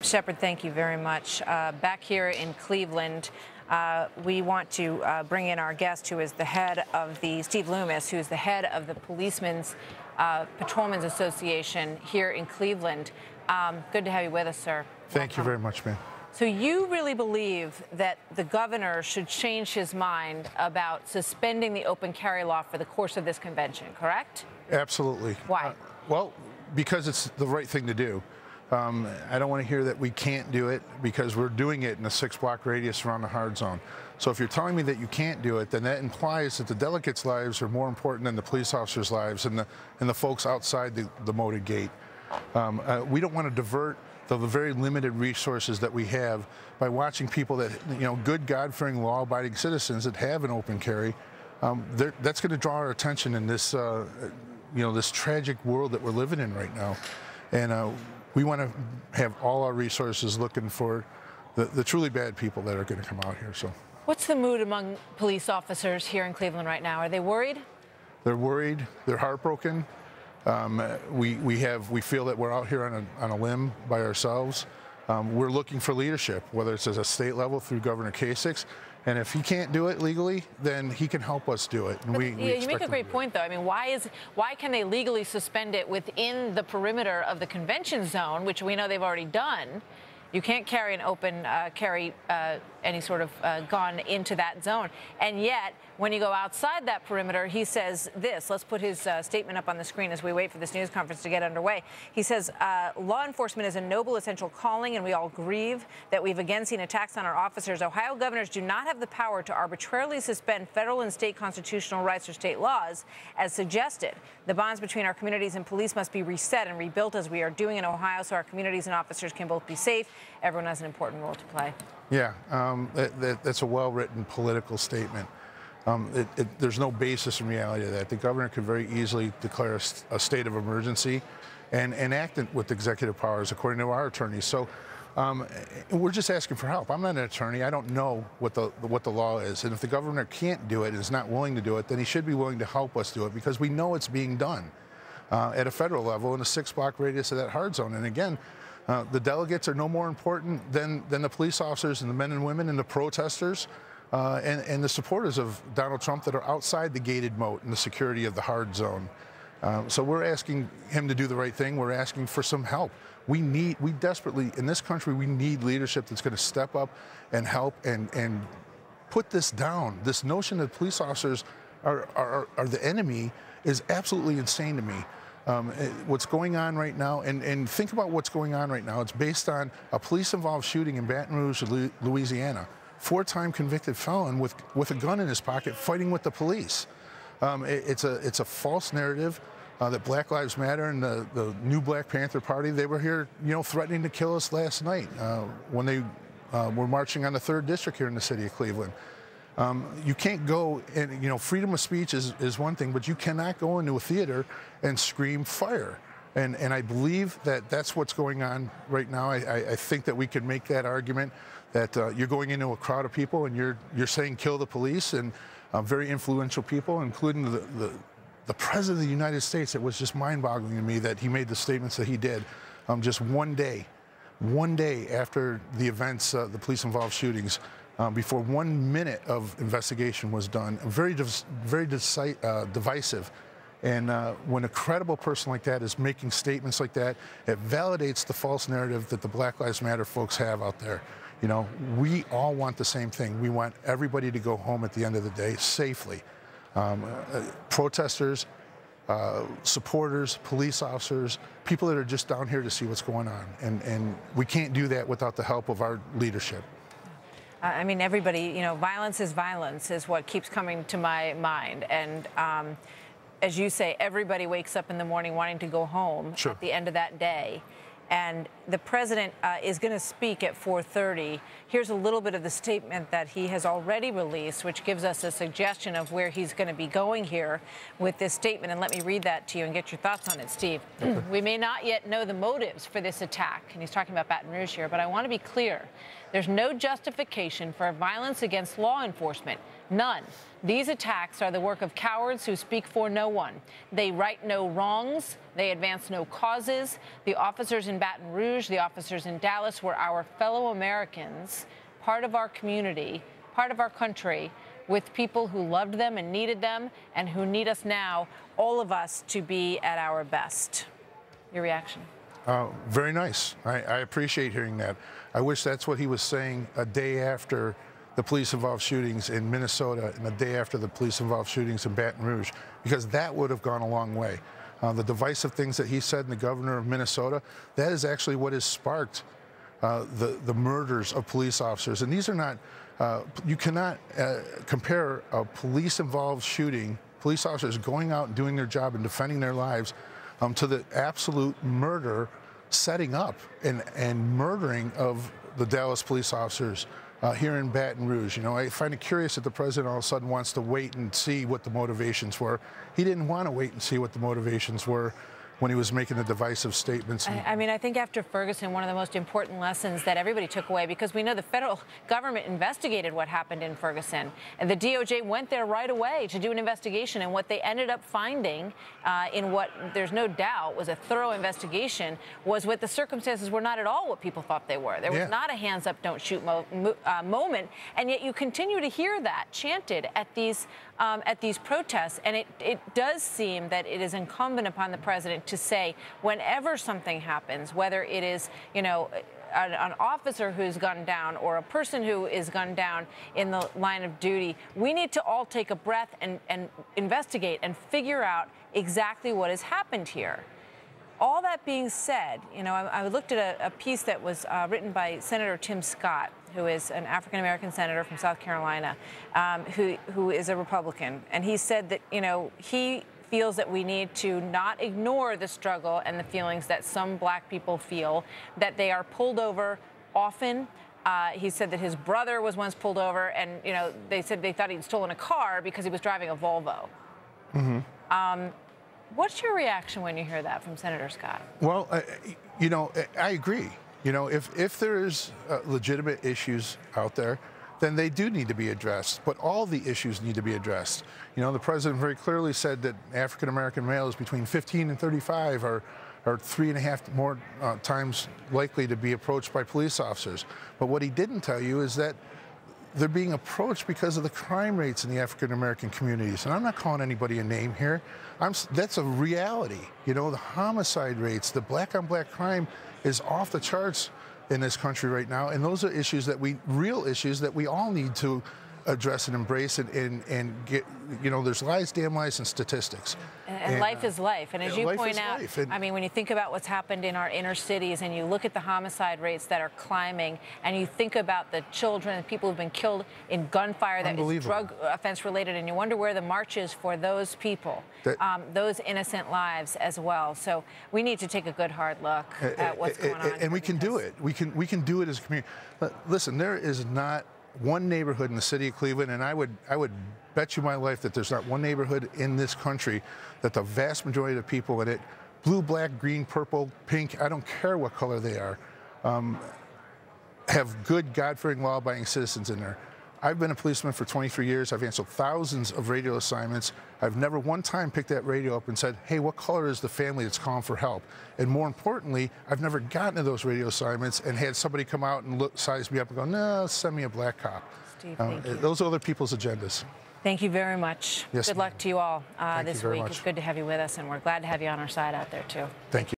Shepard, thank you very much. Back here in Cleveland, we want to bring in our guest, who is the head of Steve Loomis, who's the head of the Policemen's Patrolmen's Association here in Cleveland. Good to have you with us, sir. Thank you very much, ma'am. So you really believe that the governor should change his mind about suspending the open carry law for the course of this convention, correct? Absolutely. Why? Well, because it's the right thing to do. I don't want to hear that we can't do it, because we're doing it in a 6-block radius around the hard zone. So if you're telling me that you can't do it, then that implies that the delegates' lives are more important than the police officers' lives and the folks outside the moated gate. We don't want to divert the very limited resources that we have by watching people that, good, God-fearing, law-abiding citizens that have an open carry. That's going to draw our attention in this, this tragic world that we're living in right now. And we want to have all our resources looking for the truly bad people that are going to come out here. So, what's the mood among police officers here in Cleveland right now? Are they worried? They're worried. They're heartbroken. We feel that we're out here on a limb by ourselves. We're looking for leadership, whether it's at a state level through Governor Kasich. And if he can't do it legally, then he can help us do it. And you make a great point, though. I mean, why can they legally suspend it within the perimeter of the convention zone, which we know they've already done? You can't carry an open any sort of gun into that zone. And yet, when you go outside that perimeter, he says this. Let's put his statement up on the screen as we wait for this news conference to get underway. He says, law enforcement is a noble, essential calling, and we all grieve that we've again seen attacks on our officers. Ohio governors do not have the power to arbitrarily suspend federal and state constitutional rights or state laws, as suggested. The bonds between our communities and police must be reset and rebuilt, as we are doing in Ohio, so our communities and officers can both be safe. Everyone has an important role to play. Yeah, that's a well-written political statement. There's no basis in reality to that. The governor could very easily declare a state of emergency and act with executive powers, according to our attorneys. So we're just asking for help. I'm not an attorney. I don't know what the law is. And if the governor can't do it and is not willing to do it, then he should be willing to help us do it, because we know it's being done at a federal level in a 6-block radius of that hard zone. And again, the delegates are no more important than the police officers and the men and women and the protesters and the supporters of Donald Trump that are outside the gated moat and the security of the hard zone. So we're asking him to do the right thing. We're asking for some help. We desperately, in this country, we need leadership that's going to step up and help and put this down. This notion that police officers are the enemy is absolutely insane to me. What's going on right now, and think about what's going on right now. It's based on a police-involved shooting in Baton Rouge, Louisiana. 4-time convicted felon with a gun in his pocket fighting with the police. It's a false narrative that Black Lives Matter and the new Black Panther Party, they were here, threatening to kill us last night when they were marching on the 3rd District here in the city of Cleveland. You can't go and, freedom of speech is one thing, but you cannot go into a theater and scream fire. And I believe that that's what's going on right now. I think that we can make that argument that you're going into a crowd of people and you're saying kill the police, and very influential people, including the President of the United States. It was just mind-boggling to me that he made the statements that he did just one day after the events, the police-involved shootings. Before 1 minute of investigation was done, very divisive. And when a credible person like that is making statements like that, it validates the false narrative that the Black Lives Matter folks have out there. We all want the same thing. We want everybody to go home at the end of the day safely. Protesters, supporters, police officers, people that are just down here to see what's going on. And we can't do that without the help of our leadership. I mean, everybody, violence is what keeps coming to my mind. And as you say, everybody wakes up in the morning wanting to go home at the end of that day. And the president is going to speak at 4:30. Here's a little bit of the statement that he has already released, which gives us a suggestion of where he's going to be going here with this statement. And let me read that to you and get your thoughts on it, Steve. Okay. We may not yet know the motives for this attack, and he's talking about Baton Rouge here, but I want to be clear. There's no justification for violence against law enforcement. None. These attacks are the work of cowards who speak for no one. They right no wrongs. They advance no causes. The officers in Baton Rouge, the officers in Dallas were our fellow Americans, part of our community, part of our country, with people who loved them and needed them and who need us now, all of us, to be at our best. Your reaction? Very nice. I appreciate hearing that. I wish that's what he was saying a day after the police-involved shootings in Minnesota and the day after the police-involved shootings in Baton Rouge, because that would have gone a long way. The divisive things that he said, and the governor of Minnesota, that is actually what has sparked the murders of police officers. And these are not, you cannot compare a police-involved shooting, police officers going out and doing their job and defending their lives, to the absolute murder, setting up and murdering of the Dallas police officers here in Baton Rouge. You know, I find it curious that the president all of a sudden wants to wait and see what the motivations were. He didn't want to wait and see what the motivations were when he was making the divisive statements. I mean, I think after Ferguson, one of the most important lessons that everybody took away, because we know the federal government investigated what happened in Ferguson, and the DOJ went there right away to do an investigation, and what they ended up finding in what there's no doubt was a thorough investigation was what the circumstances were not at all what people thought they were. There was not a hands up, don't shoot moment, and yet you continue to hear that chanted at these protests, and it does seem that it is incumbent upon the president to say, whenever something happens, whether it is, you know, an officer who's gunned down or a person who is gunned down in the line of duty, we need to all take a breath and investigate and figure out exactly what has happened here. All that being said, you know, I looked at a piece that was written by Senator Tim Scott, who is an African-American senator from South Carolina, who is a Republican. And he said that, you know, he feels that we need to not ignore the struggle and the feelings that some black people feel, that they are pulled over often. He said that his brother was once pulled over, and, you know, they said they thought he'd stolen a car because he was driving a Volvo. Mm-hmm. What's your reaction when you hear that from Senator Scott? Well, you know, I agree. You know, if there is legitimate issues out there, then they do need to be addressed. But all the issues need to be addressed. You know, the president very clearly said that African-American males between 15 and 35 are 3.5 more times likely to be approached by police officers. But what he didn't tell you is that they're being approached because of the crime rates in the African-American communities. And I'm not calling anybody a name here. That's a reality. You know, the homicide rates, the black-on-black crime is off the charts in this country right now. And those are issues that real issues that we all need to address and embrace and get, you know, there's lies, damn lies, and statistics. And life is life. And as you point out, I mean, when you think about what's happened in our inner cities and you look at the homicide rates that are climbing and you think about the children and people who've been killed in gunfire that is drug offense related, and you wonder where the march is for those people, those innocent lives as well. So we need to take a good hard look at what's going on. And we can do it. We can do it as a community. Listen, there is not one neighborhood in the city of Cleveland, and I would bet you my life that there's not one neighborhood in this country that the vast majority of the people in it, blue, black, green, purple, pink, I don't care what color they are, have good, God-fearing, law-abiding citizens in there. I've been a policeman for 23 years. I've answered thousands of radio assignments. I've never one time picked that radio up and said, hey, what color is the family that's calling for help? And more importantly, I've never gotten to those radio assignments and had somebody come out and size me up and go, no, send me a black cop. Steve, thank you. Those are other people's agendas. Thank you very much. Yes, good luck to you all this week. Much. It's good to have you with us, and we're glad to have you on our side out there, too. Thank you.